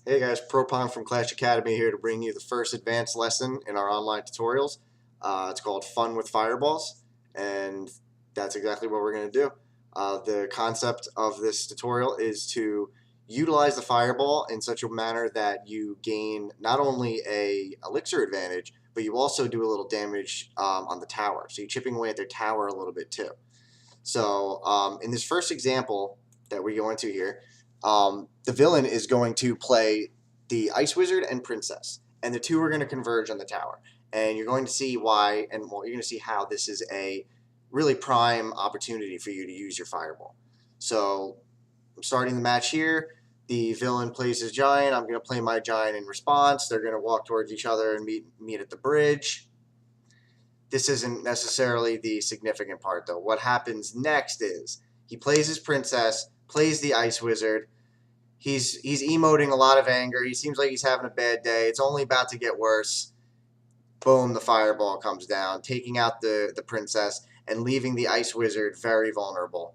Hey guys, Propong from Clash Academy here to bring you the first advanced lesson in our online tutorials. It's called Fun with Fireballs, and that's exactly what we're going to do. The concept of this tutorial is to utilize the fireball in such a manner that you gain not only a elixir advantage, but you also do a little damage on the tower. So you're chipping away at their tower a little bit too. So in this first example that we go into here, the villain is going to play the Ice Wizard and Princess, and the two are going to converge on the tower. And you're going to see why, and well, you're going to see how this is a really prime opportunity for you to use your fireball. So I'm starting the match here. The villain plays his giant. I'm going to play my giant in response. They're going to walk towards each other and meet at the bridge. This isn't necessarily the significant part, though. What happens next is he plays his princess, plays the Ice Wizard. He's emoting a lot of anger. He seems like he's having a bad day. It's only about to get worse. Boom, the fireball comes down, taking out the princess and leaving the Ice Wizard very vulnerable.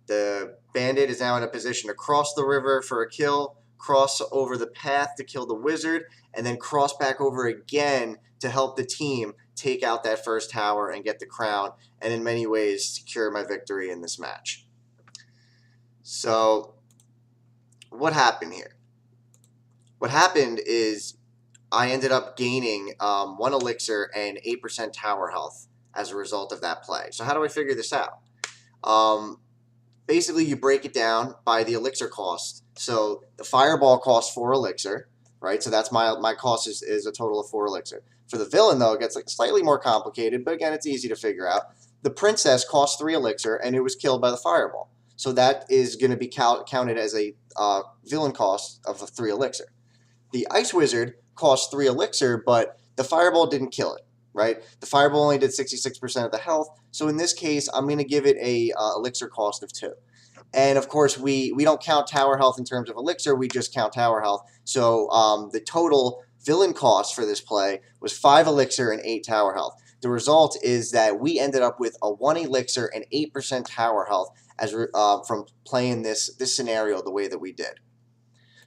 The bandit is now in a position to cross the river for a kill, cross over the path to kill the wizard, and then cross back over again to help the team take out that first tower and get the crown, and in many ways secure my victory in this match. So what happened here? What happened is I ended up gaining 1 elixir and 8% tower health as a result of that play. So how do I figure this out? Basically, you break it down by the elixir cost. So the fireball costs 4 elixir, right? So that's my cost is a total of 4 elixir. For the villain, though, it gets like slightly more complicated, but again, it's easy to figure out. The princess costs 3 elixir, and it was killed by the fireball. So that is going to be counted as a villain cost of 3 elixir. The Ice Wizard costs 3 elixir, but the fireball didn't kill it, right? The fireball only did 66% of the health, so in this case, I'm going to give it a elixir cost of 2. And of course, we don't count tower health in terms of elixir, we just count tower health. So the total villain cost for this play was 5 elixir and 8 tower health. The result is that we ended up with a 1 elixir and 8% tower health as from playing this scenario the way that we did.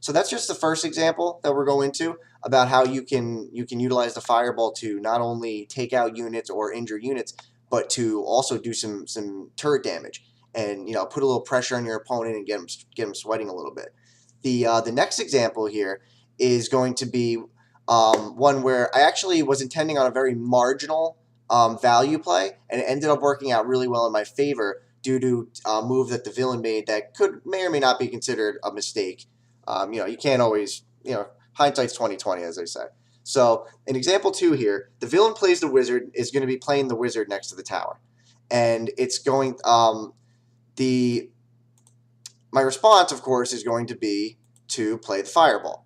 So that's just the first example that we're going to about how you can utilize the fireball to not only take out units or injure units, but to also do some turret damage and put a little pressure on your opponent and get them sweating a little bit. The next example here is going to be one where I actually was intending on a very marginal value play, and it ended up working out really well in my favor due to a move that the villain made that may or may not be considered a mistake. You can't always, hindsight's 20/20, as they say. So in example 2 here, the villain plays the wizard, is going to be playing the wizard next to the tower. And it's going, my response, of course, is going to be to play the fireball.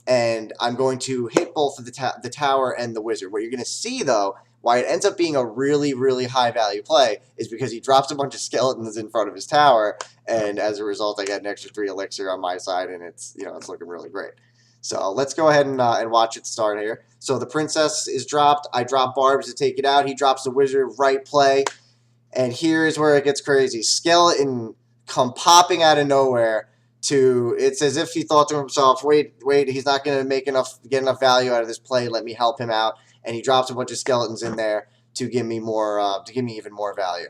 And I'm going to hit both of the tower and the wizard. What you're going to see, though, why it ends up being a really, really high value play is because he drops a bunch of skeletons in front of his tower, and as a result, I got an extra 3 elixir on my side, and it's looking really great. So let's go ahead and watch it start here. So the princess is dropped. I drop barbs to take it out. He drops the wizard, right play, and here is where it gets crazy. Skeleton come popping out of nowhere. It's as if he thought to himself, wait, he's not going to get enough value out of this play. Let me help him out. And he drops a bunch of skeletons in there to give me even more value.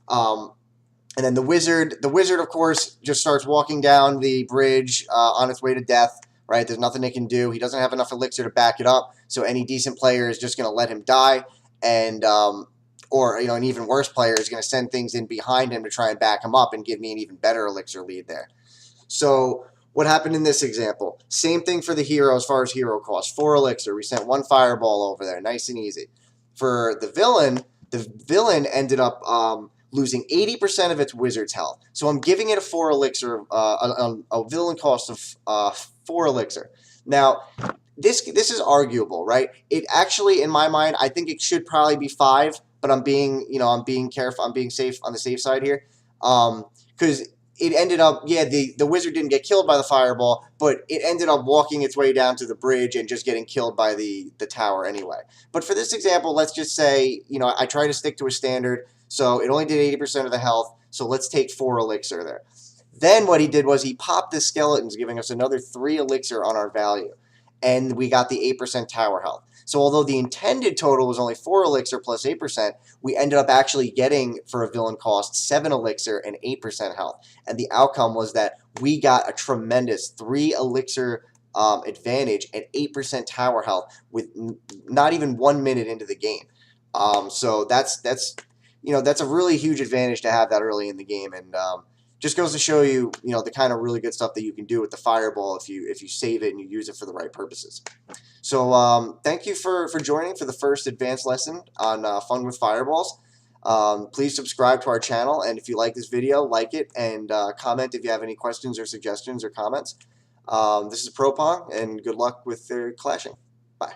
And then the wizard, of course, just starts walking down the bridge on its way to death. Right? There's nothing they can do. He doesn't have enough elixir to back it up, so any decent player is just going to let him die, and or an even worse player is going to send things in behind him to try and back him up and give me an even better elixir lead there. So what happened in this example? Same thing for the hero as far as hero cost. 4 elixir. We sent 1 fireball over there. Nice and easy. For the villain ended up losing 80% of its wizard's health. So I'm giving it a 4 elixir, a villain cost of 4 elixir. Now, this is arguable, right? It actually, in my mind, I think it should probably be 5, but I'm being careful. I'm being safe on the safe side here, because it ended up, the wizard didn't get killed by the fireball, but it ended up walking its way down to the bridge and just getting killed by the tower anyway. But for this example, let's just say, I try to stick to a standard, so it only did 80% of the health, so let's take 4 elixir there. Then what he did was he popped the skeletons, giving us another 3 elixir on our value. And we got the 8% tower health. So although the intended total was only 4 elixir plus 8%, we ended up actually getting, for a villain cost, 7 elixir and 8% health. And the outcome was that we got a tremendous 3 elixir advantage and 8% tower health with not even 1 minute into the game. So that's a really huge advantage to have that early in the game, and just goes to show you, the kind of really good stuff that you can do with the fireball if you save it and you use it for the right purposes. So thank you for joining for the first advanced lesson on fun with fireballs. Please subscribe to our channel, and if you like this video, like it, and comment if you have any questions or suggestions or comments. This is ProPong, and good luck with their clashing. Bye.